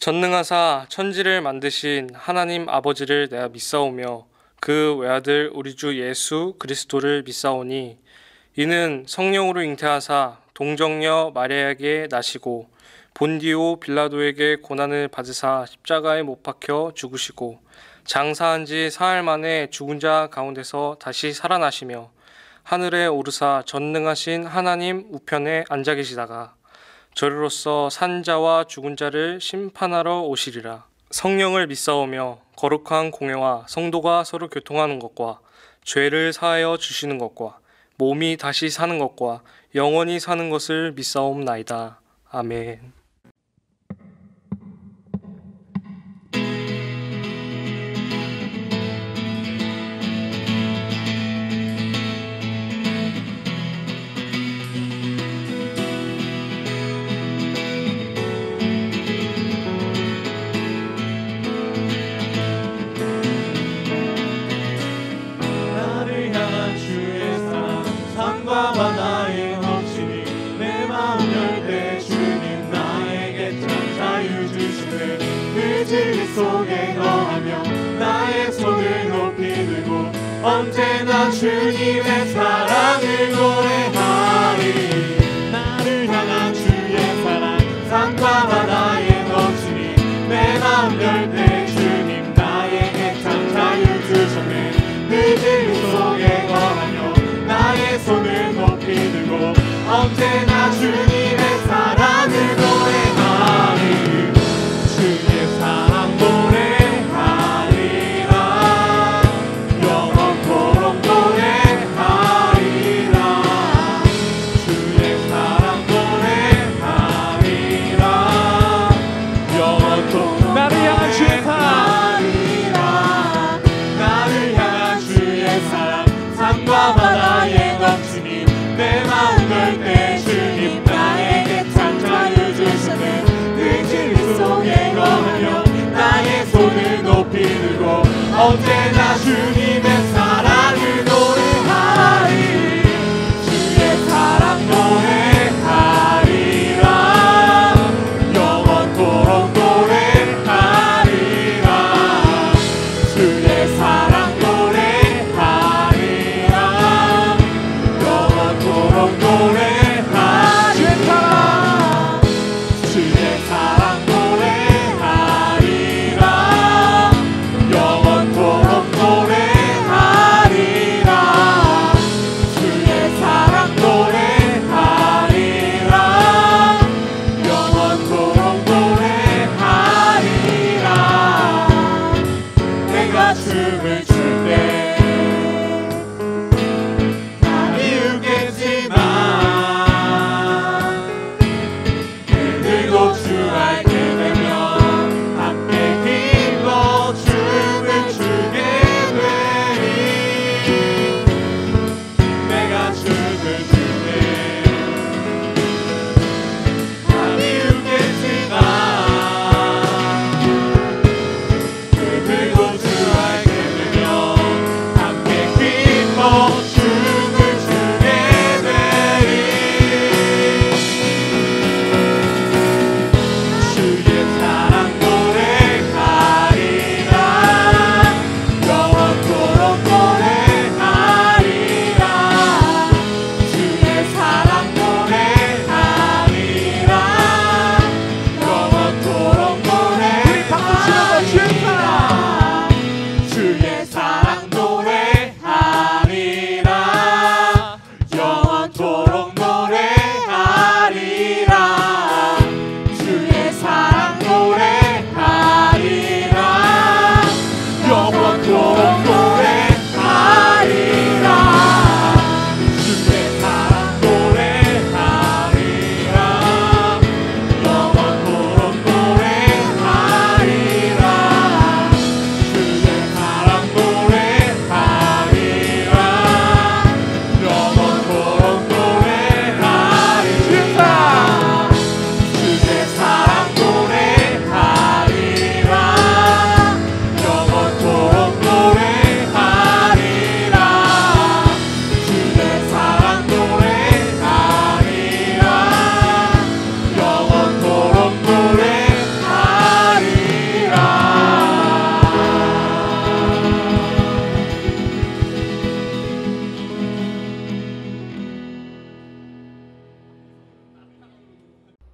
전능하사 천지를 만드신 하나님 아버지를 내가 믿사오며 그 외아들 우리 주 예수 그리스도를 믿사오니 이는 성령으로 잉태하사 동정녀 마리아에게 나시고 본디오 빌라도에게 고난을 받으사 십자가에 못 박혀 죽으시고 장사한 지 사흘 만에 죽은 자 가운데서 다시 살아나시며 하늘에 오르사 전능하신 하나님 우편에 앉아 계시다가 저리로서 산 자와 죽은 자를 심판하러 오시리라. 성령을 믿사오며 거룩한 공회와 성도가 서로 교통하는 것과 죄를 사하여 주시는 것과 몸이 다시 사는 것과 영원히 사는 것을 믿사옵나이다. 아멘. 바다에 넘치니 내 마음 열 때 주님 나에게 참 자유 주시네. 그 진리 속에 거하며 나의 손을 높이 들고 언제나 주님의 사랑을 노래하리. 나를 향한 주의 사랑 산과 바다에 넘치니 내 마음 열 때 주님 나에게 참 자유 주셨네. 그 진리 속에 거하며 나의 손을 높이 들고 언제나 주님의 사랑을 노래하리. 주의 사랑 노래하리라. 영원토록 노래하리라. 주의 사랑 노래하리라. 영원토록 나를 향한 주의 사랑 나를 향한 주의 사랑 산과 바다에 넘치니 내 마음 열 때 주님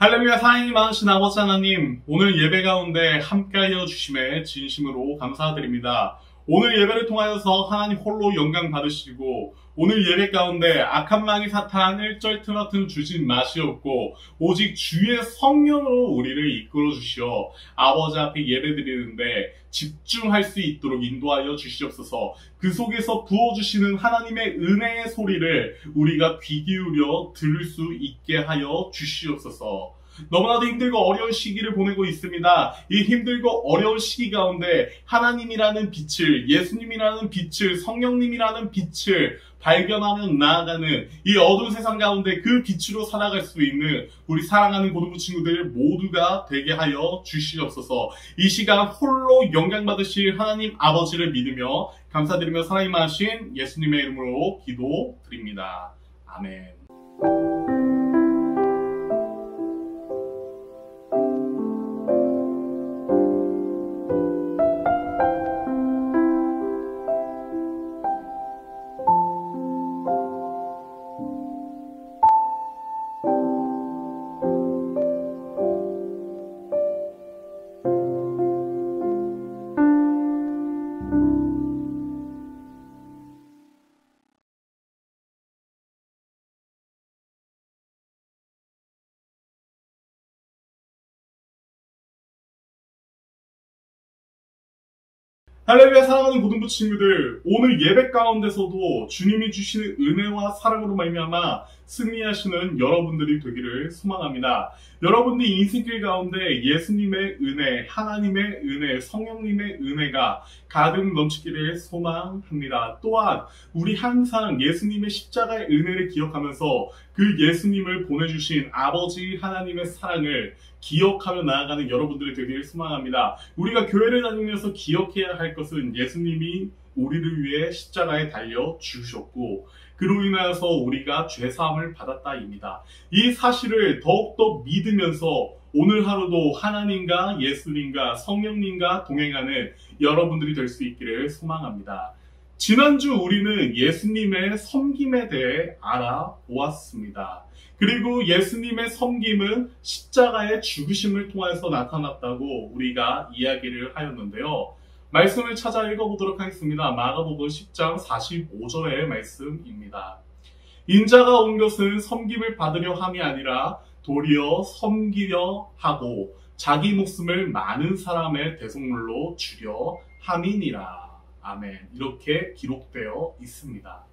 할렐루야. 사랑이 많으신 아버지 하나님, 오늘 예배 가운데 함께하여 주심에 진심으로 감사드립니다. 오늘 예배를 통하여서 하나님 홀로 영광 받으시고, 오늘 예배 가운데 악한 마귀 사탄 일절 틈틈 주진 마시옵고 오직 주의 성령으로 우리를 이끌어 주시어 아버지 앞에 예배 드리는데 집중할 수 있도록 인도하여 주시옵소서. 그 속에서 부어주시는 하나님의 은혜의 소리를 우리가 귀 기울여 들을 수 있게 하여 주시옵소서. 너무나도 힘들고 어려운 시기를 보내고 있습니다. 이 힘들고 어려운 시기 가운데 하나님이라는 빛을, 예수님이라는 빛을, 성령님이라는 빛을 발견하며 나아가는 이 어두운 세상 가운데 그 빛으로 살아갈 수 있는 우리 사랑하는 고등부 친구들 모두가 되게 하여 주시옵소서. 이 시간 홀로 영광 받으실 하나님 아버지를 믿으며 감사드리며 사랑이 많으신 예수님의 이름으로 기도드립니다. 아멘. 할렐루야. 사랑하는 고등부 친구들, 오늘 예배 가운데서도 주님이 주시는 은혜와 사랑으로 말미암아 승리하시는 여러분들이 되기를 소망합니다. 여러분들이 인생길 가운데 예수님의 은혜, 하나님의 은혜, 성령님의 은혜가 가득 넘치기를 소망합니다. 또한 우리 항상 예수님의 십자가의 은혜를 기억하면서 그 예수님을 보내주신 아버지 하나님의 사랑을 기억하며 나아가는 여러분들이 되기를 소망합니다. 우리가 교회를 다니면서 기억해야 할 것은 예수님이 우리를 위해 십자가에 달려 죽으셨고 그로 인하여서 우리가 죄사함을 받았다입니다. 이 사실을 더욱더 믿으면서 오늘 하루도 하나님과 예수님과 성령님과 동행하는 여러분들이 될 수 있기를 소망합니다. 지난주 우리는 예수님의 섬김에 대해 알아보았습니다. 그리고 예수님의 섬김은 십자가의 죽으심을 통해서 나타났다고 우리가 이야기를 하였는데요. 말씀을 찾아 읽어보도록 하겠습니다. 마가복음 10장 45절의 말씀입니다. 인자가 온 것은 섬김을 받으려 함이 아니라 도리어 섬기려 하고 자기 목숨을 많은 사람의 대속물로 주려 함이니라. 아멘. 이렇게 기록되어 있습니다.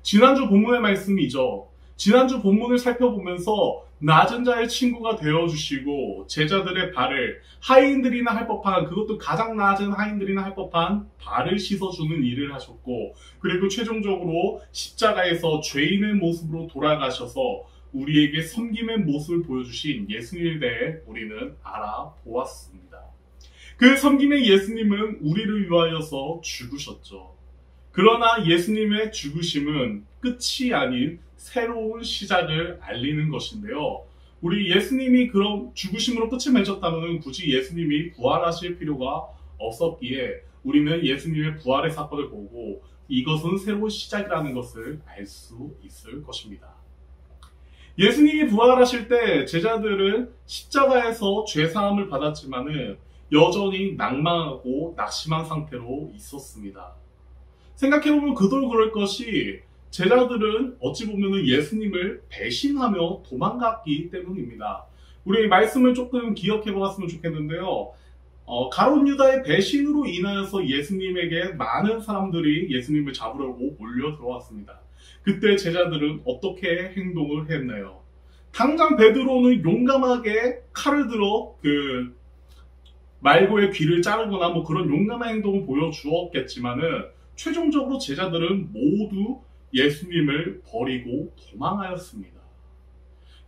지난주 본문의 말씀이죠. 지난주 본문을 살펴보면서 낮은 자의 친구가 되어주시고 제자들의 발을 하인들이나 할 법한, 그것도 가장 낮은 하인들이나 할 법한 발을 씻어주는 일을 하셨고, 그리고 최종적으로 십자가에서 죄인의 모습으로 돌아가셔서 우리에게 섬김의 모습을 보여주신 예수님에 대해 우리는 알아보았습니다. 그 섬김의 예수님은 우리를 위하여서 죽으셨죠. 그러나 예수님의 죽으심은 끝이 아닌 새로운 시작을 알리는 것인데요. 우리 예수님이 그런 죽으심으로 끝을 맺었다면 굳이 예수님이 부활하실 필요가 없었기에 우리는 예수님의 부활의 사건을 보고 이것은 새로운 시작이라는 것을 알 수 있을 것입니다. 예수님이 부활하실 때 제자들은 십자가에서 죄사함을 받았지만은 여전히 낭망하고 낙심한 상태로 있었습니다. 생각해보면 그도 그럴 것이 제자들은 어찌 보면 예수님을 배신하며 도망갔기 때문입니다. 우리 말씀을 조금 기억해 보았으면 좋겠는데요. 가룟 유다의 배신으로 인하여서 예수님에게 많은 사람들이 예수님을 잡으려고 몰려 들어왔습니다. 그때 제자들은 어떻게 행동을 했나요? 당장 베드로는 용감하게 칼을 들어 말고의 귀를 자르거나 그런 용감한 행동을 보여주었겠지만은 최종적으로 제자들은 모두 예수님을 버리고 도망하였습니다.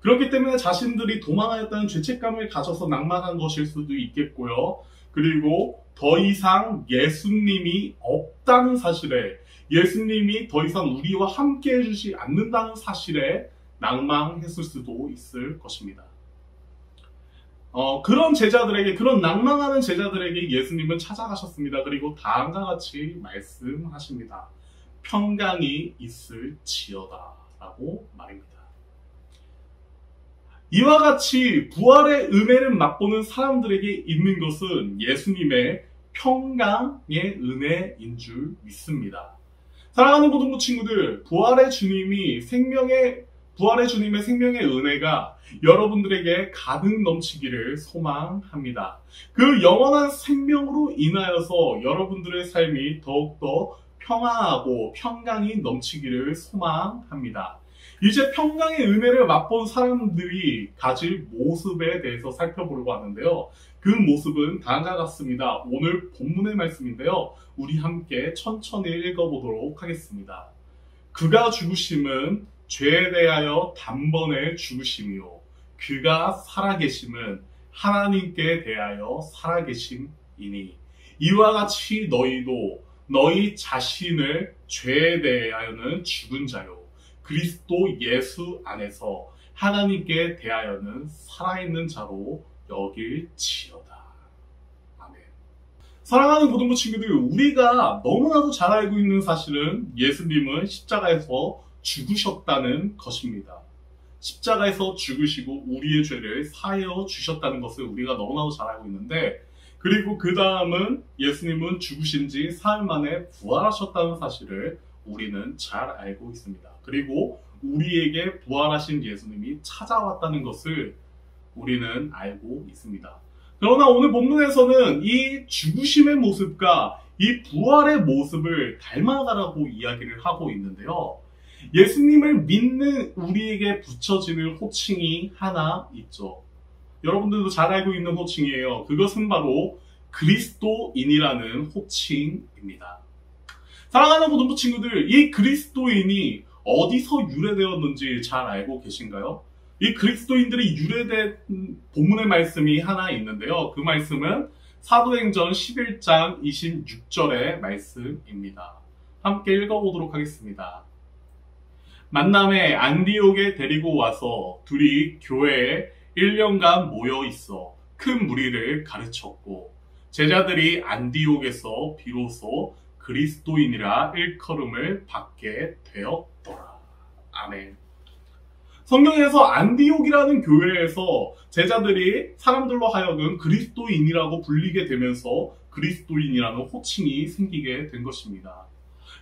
그렇기 때문에 자신들이 도망하였다는 죄책감을 가져서 낭만한 것일 수도 있겠고요. 그리고 더 이상 예수님이 없다는 사실에, 예수님이 더 이상 우리와 함께 해주지 않는다는 사실에 낭망했을 수도 있을 것입니다. 그런 제자들에게, 그런 낭망하는 제자들에게 예수님은 찾아가셨습니다. 그리고 다음과 같이 말씀하십니다. 평강이 있을지어다 라고 말입니다. 이와 같이 부활의 은혜를 맛보는 사람들에게 있는 것은 예수님의 평강의 은혜인 줄 믿습니다. 사랑하는 고등부 친구들, 부활의 주님의 생명의 은혜가 여러분들에게 가득 넘치기를 소망합니다. 그 영원한 생명으로 인하여서 여러분들의 삶이 더욱더 평안하고 평강이 넘치기를 소망합니다. 이제 평강의 은혜를 맛본 사람들이 가질 모습에 대해서 살펴보려고 하는데요. 그 모습은 다음과 같습니다. 오늘 본문의 말씀인데요. 우리 함께 천천히 읽어보도록 하겠습니다. 그가 죽으심은 죄에 대하여 단번에 죽으심이요. 그가 살아계심은 하나님께 대하여 살아계심이니 이와 같이 너희도 너희 자신을 죄에 대하여는 죽은 자요. 그리스도 예수 안에서 하나님께 대하여는 살아있는 자로 여길지어다. 아멘. 사랑하는 고등부 친구들, 우리가 너무나도 잘 알고 있는 사실은 예수님은 십자가에서 죽으셨다는 것입니다. 십자가에서 죽으시고 우리의 죄를 사하여 주셨다는 것을 우리가 너무나도 잘 알고 있는데, 그리고 그 다음은 예수님은 죽으신 지 사흘 만에 부활하셨다는 사실을 우리는 잘 알고 있습니다. 그리고 우리에게 부활하신 예수님이 찾아왔다는 것을 우리는 알고 있습니다. 그러나 오늘 본문에서는 이 죽으심의 모습과 이 부활의 모습을 닮아가라고 이야기를 하고 있는데요. 예수님을 믿는 우리에게 붙여지는 호칭이 하나 있죠. 여러분들도 잘 알고 있는 호칭이에요. 그것은 바로 그리스도인이라는 호칭입니다. 사랑하는 고등부 친구들, 이 그리스도인이 어디서 유래되었는지 잘 알고 계신가요? 이 그리스도인들이 유래된 본문의 말씀이 하나 있는데요. 그 말씀은 사도행전 11장 26절의 말씀입니다. 함께 읽어보도록 하겠습니다. 만남에 안디옥에 데리고 와서 둘이 교회에 1년간 모여 있어 큰 무리를 가르쳤고, 제자들이 안디옥에서 비로소 그리스도인이라 일컬음을 받게 되었더라. 아멘. 성경에서 안디옥이라는 교회에서 제자들이 사람들로 하여금 그리스도인이라고 불리게 되면서 그리스도인이라는 호칭이 생기게 된 것입니다.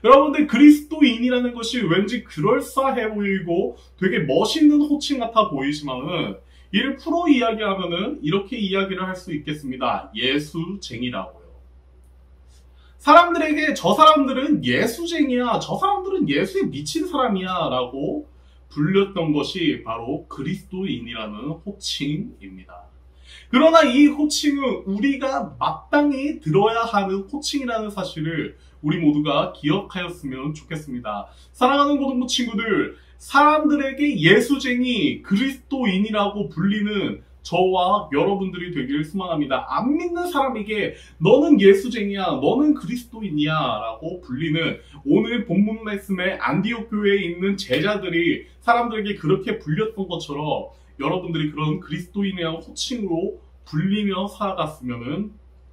여러분들, 그리스도인이라는 것이 왠지 그럴싸해 보이고 되게 멋있는 호칭 같아 보이지만은 이를 풀어 이야기하면은 이렇게 이야기를 할 수 있겠습니다. 예수쟁이라고요. 사람들에게 저 사람들은 예수쟁이야, 저 사람들은 예수에 미친 사람이야 라고 불렸던 것이 바로 그리스도인이라는 호칭입니다. 그러나 이 호칭은 우리가 마땅히 들어야 하는 호칭이라는 사실을 우리 모두가 기억하였으면 좋겠습니다. 사랑하는 고등부 친구들, 사람들에게 예수쟁이, 그리스도인이라고 불리는 저와 여러분들이 되기를 소망합니다. 안 믿는 사람에게 너는 예수쟁이야, 너는 그리스도인이야 라고 불리는 오늘 본문 말씀에 안디옥 교회에 있는 제자들이 사람들에게 그렇게 불렸던 것처럼 여러분들이 그런 그리스도인이라는 호칭으로 불리며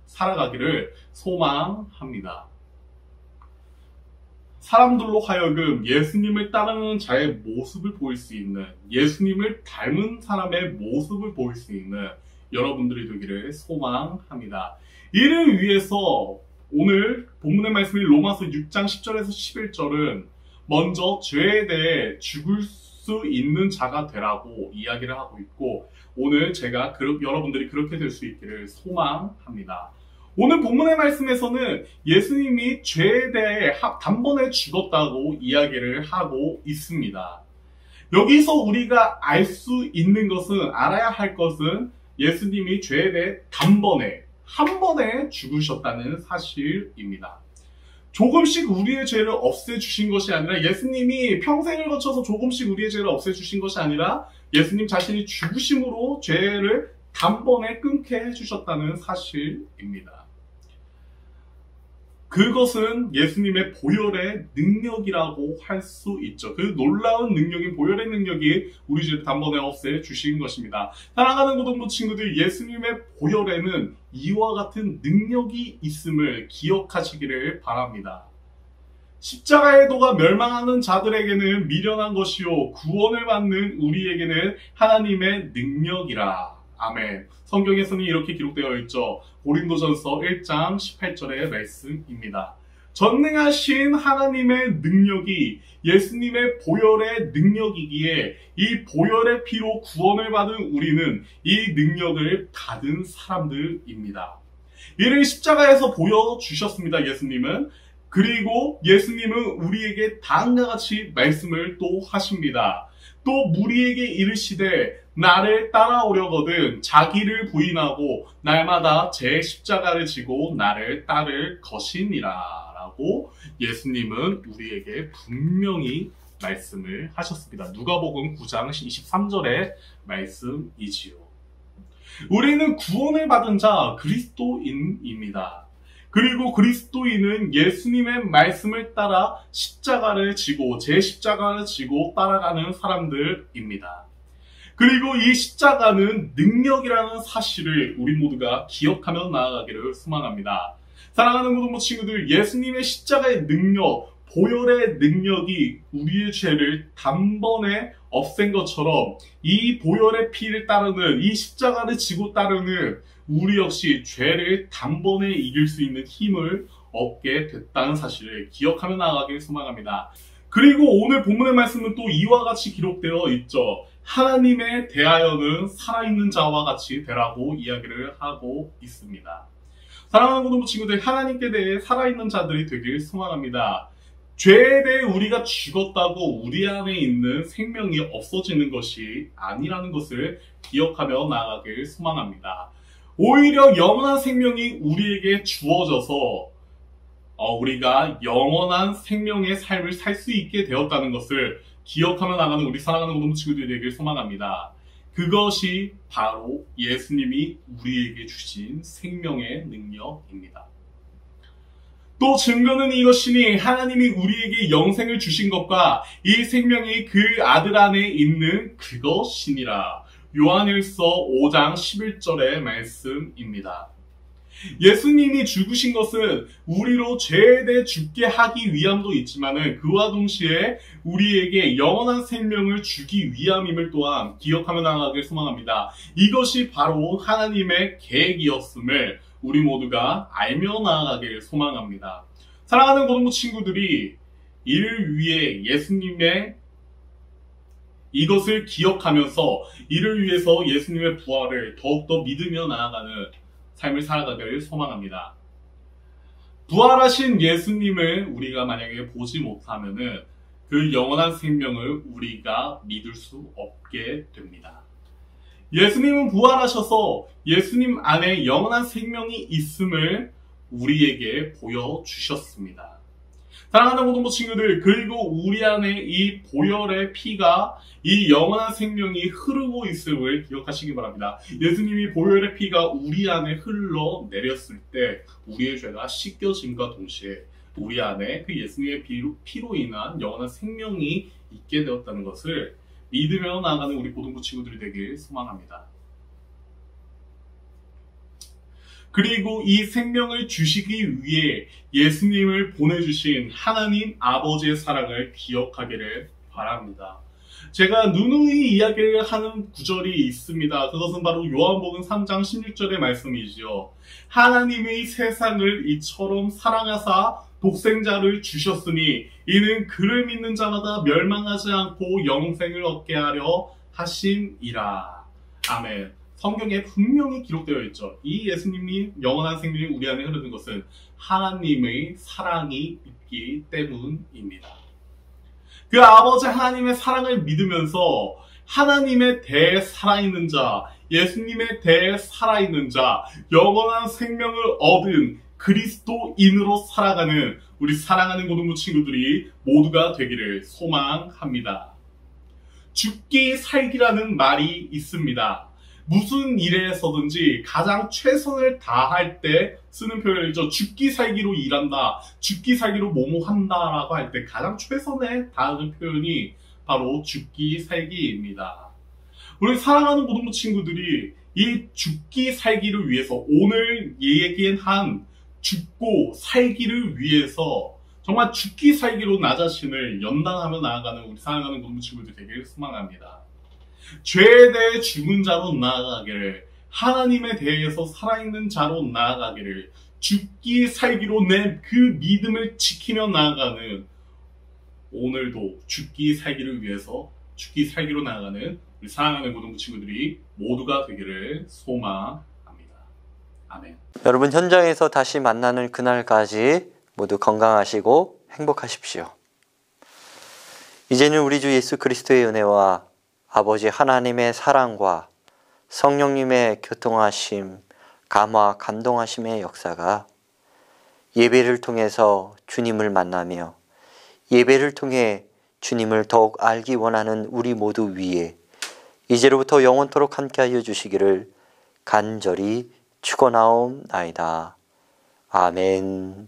살아가기를 소망합니다. 사람들로 하여금 예수님을 따르는 자의 모습을 보일 수 있는, 예수님을 닮은 사람의 모습을 보일 수 있는 여러분들이 되기를 소망합니다. 이를 위해서 오늘 본문의 말씀인 로마서 6장 10절에서 11절은 먼저 죄에 대해 죽을 수 있는 자가 되라고 이야기를 하고 있고, 오늘 제가 여러분들이 그렇게 될 수 있기를 소망합니다. 오늘 본문의 말씀에서는 예수님이 죄에 대해 단번에 죽었다고 이야기를 하고 있습니다. 여기서 우리가 알 수 있는 것은, 알아야 할 것은 예수님이 죄에 대해 한 번에 죽으셨다는 사실입니다. 조금씩 우리의 죄를 없애주신 것이 아니라, 예수님이 평생을 거쳐서 조금씩 우리의 죄를 없애주신 것이 아니라 예수님 자신이 죽으심으로 죄를 단번에 끊게 해주셨다는 사실입니다. 그것은 예수님의 보혈의 능력이라고 할 수 있죠. 그 놀라운 능력인 보혈의 능력이 우리 죄를 단번에 없애주신 것입니다. 사랑하는 고등부 친구들, 예수님의 보혈에는 이와 같은 능력이 있음을 기억하시기를 바랍니다. 십자가의 도가 멸망하는 자들에게는 미련한 것이요 구원을 받는 우리에게는 하나님의 능력이라. 아멘. 성경에서는 이렇게 기록되어 있죠. 고린도전서 1장 18절의 말씀입니다. 전능하신 하나님의 능력이 예수님의 보혈의 능력이기에 이 보혈의 피로 구원을 받은 우리는 이 능력을 받은 사람들입니다. 이를 십자가에서 보여주셨습니다. 예수님은. 그리고 예수님은 우리에게 다음과 같이 말씀을 또 하십니다. 또 무리에게 이르시되 나를 따라오려거든 자기를 부인하고 날마다 제 십자가를 지고 나를 따를 것이니라 라고 예수님은 우리에게 분명히 말씀을 하셨습니다. 누가복음 9장 23절의 말씀이지요. 우리는 구원을 받은 자 그리스도인입니다. 그리고 그리스도인은 예수님의 말씀을 따라 십자가를 지고 제 십자가를 지고 따라가는 사람들입니다. 그리고 이 십자가는 능력이라는 사실을 우리 모두가 기억하며 나아가기를 소망합니다. 사랑하는 고등부 친구들, 예수님의 십자가의 능력, 보혈의 능력이 우리의 죄를 단번에 없앤 것처럼 이 보혈의 피를 따르는, 이 십자가를 지고 따르는 우리 역시 죄를 단번에 이길 수 있는 힘을 얻게 됐다는 사실을 기억하며 나아가길 소망합니다. 그리고 오늘 본문의 말씀은 또 이와 같이 기록되어 있죠. 하나님에 대하여는 살아있는 자와 같이 되라고 이야기를 하고 있습니다. 사랑하는 고등부 친구들, 하나님께 대해 살아있는 자들이 되길 소망합니다. 죄에 대해 우리가 죽었다고 우리 안에 있는 생명이 없어지는 것이 아니라는 것을 기억하며 나아가길 소망합니다. 오히려 영원한 생명이 우리에게 주어져서 우리가 영원한 생명의 삶을 살 수 있게 되었다는 것을 기억하며 나가는 우리 사랑하는 고등부 친구들이 되길 소망합니다. 그것이 바로 예수님이 우리에게 주신 생명의 능력입니다. 또 증거는 이것이니 하나님이 우리에게 영생을 주신 것과 이 생명이 그 아들 안에 있는 그것이니라. 요한일서 5장 11절의 말씀입니다. 예수님이 죽으신 것은 우리로 죄에 대해 죽게 하기 위함도 있지만은 그와 동시에 우리에게 영원한 생명을 주기 위함임을 또한 기억하며 나아가길 소망합니다. 이것이 바로 하나님의 계획이었음을 우리 모두가 알며 나아가길 소망합니다. 사랑하는 고등부 친구들이 이를 위해 예수님의 이것을 기억하면서 이를 위해서 예수님의 부활을 더욱더 믿으며 나아가는 삶을 살아가기를 소망합니다. 부활하신 예수님을 우리가 만약에 보지 못하면은 그 영원한 생명을 우리가 믿을 수 없게 됩니다. 예수님은 부활하셔서 예수님 안에 영원한 생명이 있음을 우리에게 보여주셨습니다. 사랑하는 고등부 친구들, 그리고 우리 안에 이 보혈의 피가 이 영원한 생명이 흐르고 있음을 기억하시기 바랍니다. 예수님이 보혈의 피가 우리 안에 흘러내렸을 때 우리의 죄가 씻겨짐과 동시에 우리 안에 그 예수님의 피로 인한 영원한 생명이 있게 되었다는 것을 믿으며 나아가는 우리 고등부 친구들이 되길 소망합니다. 그리고 이 생명을 주시기 위해 예수님을 보내주신 하나님 아버지의 사랑을 기억하기를 바랍니다. 제가 누누이 이야기를 하는 구절이 있습니다. 그것은 바로 요한복음 3장 16절의 말씀이지요. 하나님의 세상을 이처럼 사랑하사 독생자를 주셨으니 이는 그를 믿는 자마다 멸망하지 않고 영생을 얻게 하려 하심이라. 아멘. 성경에 분명히 기록되어 있죠. 이 예수님이 영원한 생명이 우리 안에 흐르는 것은 하나님의 사랑이 있기 때문입니다. 그 아버지 하나님의 사랑을 믿으면서 하나님의 대에 살아있는 자, 예수님의 대에 살아있는 자, 영원한 생명을 얻은 그리스도인으로 살아가는 우리 사랑하는 고등부 친구들이 모두가 되기를 소망합니다. 죽기 살기라는 말이 있습니다. 무슨 일에서든지 가장 최선을 다할 때 쓰는 표현이죠. 죽기 살기로 일한다, 죽기 살기로 뭐뭐한다 라고 할 때 가장 최선을 다하는 표현이 바로 죽기 살기입니다. 우리 사랑하는 고등부 친구들이 이 죽기 살기를 위해서 오늘 얘기한 죽고 살기를 위해서 정말 죽기 살기로 나 자신을 연단하며 나아가는 우리 사랑하는 공부 친구들 되길 소망합니다. 죄에 대해 죽은 자로 나아가기를, 하나님에 대해서 살아있는 자로 나아가기를, 죽기 살기로 내 그 믿음을 지키며 나아가는, 오늘도 죽기 살기를 위해서 죽기 살기로 나아가는 우리 사랑하는 고등부 친구들이 모두가 되기를 소망합니다. 아멘. 여러분, 현장에서 다시 만나는 그날까지 모두 건강하시고 행복하십시오. 이제는 우리 주 예수 그리스도의 은혜와 아버지 하나님의 사랑과 성령님의 교통하심, 감화, 감동하심의 역사가 예배를 통해서 주님을 만나며 예배를 통해 주님을 더욱 알기 원하는 우리 모두 위에 이제로부터 영원토록 함께하여 주시기를 간절히 축원하옵나이다. 아멘.